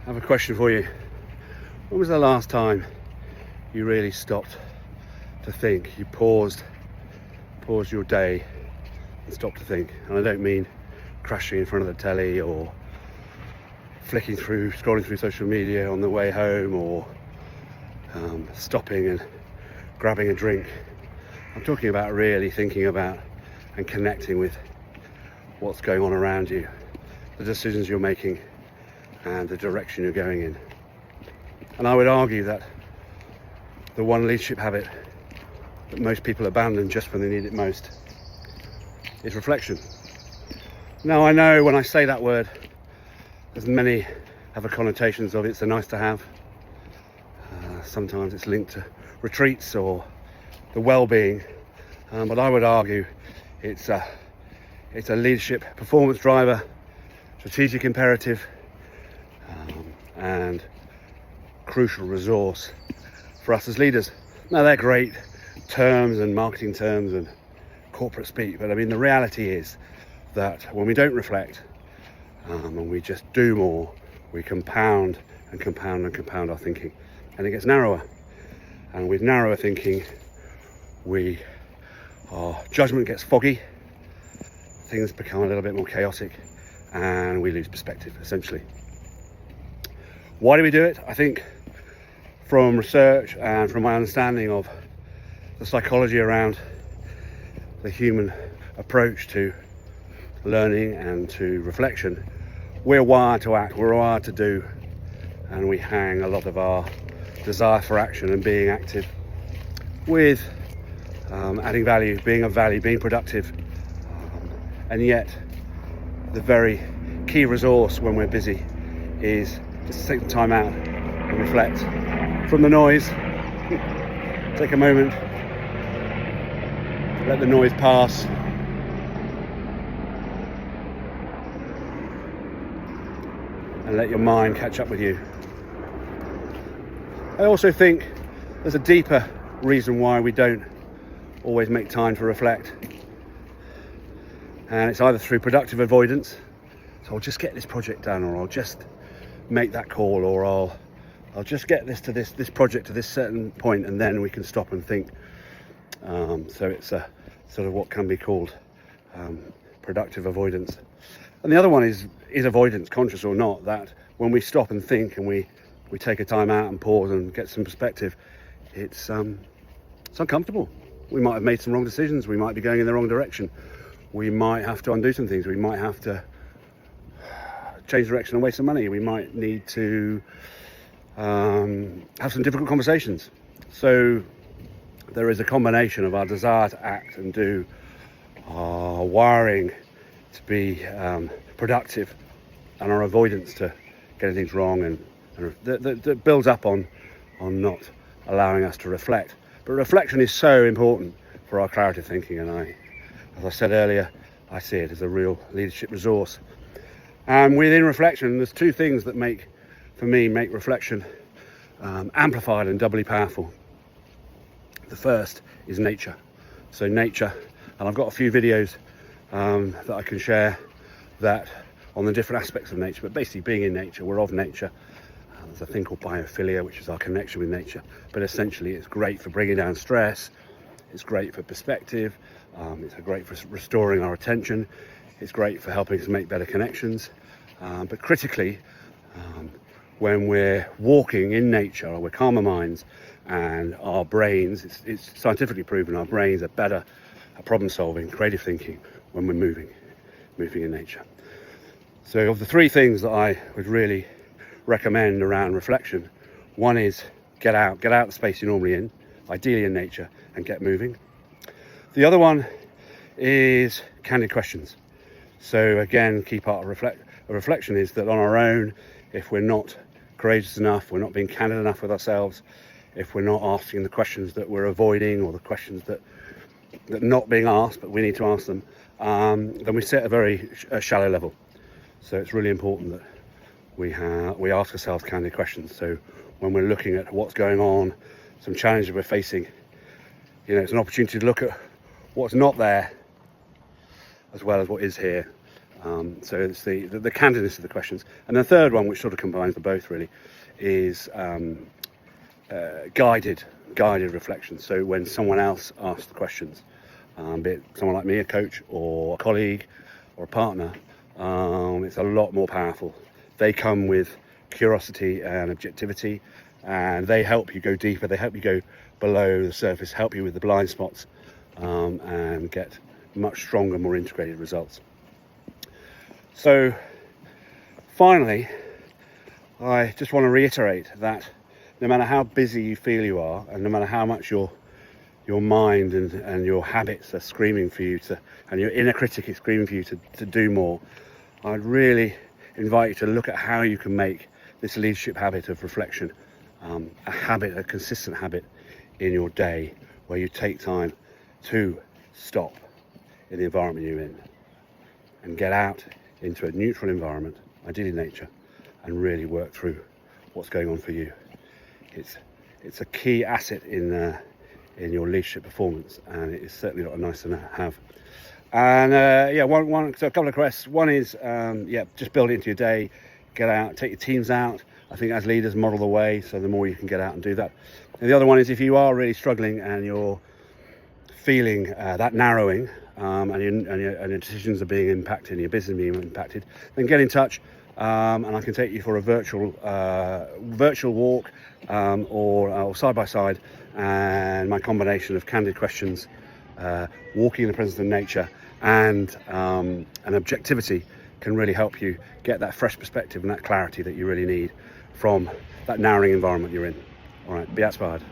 I have a question for you. When was the last time you really stopped to think? You paused your day and stopped to think. And I don't mean crashing in front of the telly or scrolling through social media on the way home, or stopping and grabbing a drink. I'm talking about really thinking about and connecting with what's going on around you, the decisions you're making and the direction you're going in. And I would argue that the one leadership habit that most people abandon just when they need it most is reflection. Now, I know when I say that word, there's many other connotations of it's a nice to have. Sometimes it's linked to retreats or the well-being, but I would argue it's a leadership performance driver, strategic imperative, and crucial resource for us as leaders. Now, they're great terms and marketing terms and corporate speak, but I mean the reality is that when we don't reflect and we just do more, we compound and compound and compound our thinking, and it gets narrower. And with narrower thinking, our judgment gets foggy, things become a little bit more chaotic, and we lose perspective, essentially. Why do we do it? I think from research and from my understanding of the psychology around the human approach to learning and to reflection, we're wired to act, we're wired to do, and we hang a lot of our desire for action and being active with adding value, being of value, being productive, and yet the very key resource when we're busy is just to take some time out and reflect from the noise. Take a moment, let the noise pass, and let your mind catch up with you. I also think there's a deeper reason why we don't always make time to reflect, and it's either through productive avoidance. So I'll just get this project done, or I'll just make that call, or I'll just get this project to this certain point, and then we can stop and think. So it's a sort of what can be called productive avoidance. And the other one is avoidance, conscious or not, that when we stop and think and we take a time out and pause and get some perspective, it's uncomfortable. We might have made some wrong decisions, we might be going in the wrong direction, we might have to undo some things, we might have to change direction and waste some money, we might need to have some difficult conversations. So there is a combination of our desire to act and do, our wiring to be productive, and our avoidance to getting things wrong, and that builds up on not allowing us to reflect. But reflection is so important for our clarity of thinking, and as I said earlier, I see it as a real leadership resource. And within reflection, there's two things that make reflection amplified and doubly powerful. The first is nature. So nature, and I've got a few videos that I can share that on the different aspects of nature, but basically being in nature, we're of nature. There's a thing called biophilia, which is our connection with nature, but essentially it's great for bringing down stress, it's great for perspective, it's great for restoring our attention, it's great for helping us make better connections, but critically, when we're walking in nature, or we're calmer minds, and our brains, it's scientifically proven our brains are better at problem solving, creative thinking when we're moving in nature. So of the three things that I would really recommend around reflection, one is get out the space you're normally in, ideally in nature, and get moving. The other one is candid questions. So again, key part of reflection is that on our own, if we're not courageous enough, we're not being candid enough with ourselves, if we're not asking the questions that we're avoiding, or the questions that not being asked but we need to ask them, then we sit at a very shallow level. So it's really important that we ask ourselves candid questions. So when we're looking at what's going on, some challenges we're facing, it's an opportunity to look at what's not there as well as what is here, So it's the candidness of the questions. And the third one, which sort of combines the both really, is guided reflection. So when someone else asks the questions, be it someone like me, a coach, or a colleague, or a partner, it's a lot more powerful. They come with curiosity and objectivity, and they help you go deeper. They help you go below the surface, help you with the blind spots, and get much stronger, more integrated results. So finally, I just want to reiterate that no matter how busy you feel you are, and no matter how much your mind and your habits are screaming for you to, and your inner critic is screaming for you to do more, I'd really invite you to look at how you can make this leadership habit of reflection a consistent habit in your day, where you take time to stop in the environment you're in and get out into a neutral environment, ideally nature, and really work through what's going on for you. It's a key asset in your leadership performance, and it is certainly not a nice to have. And so a couple of requests. One is just build it into your day, get out, take your teams out. I think as leaders, model the way, so the more you can get out and do that. And the other one is, if you are really struggling and you're feeling that narrowing, and your decisions are being impacted and your business being impacted, then get in touch, and I can take you for a virtual walk, or side by side, and my combination of candid questions, walking in the presence of nature, and an objectivity can really help you get that fresh perspective and that clarity that you really need from that narrowing environment you're in. All right, be inspired.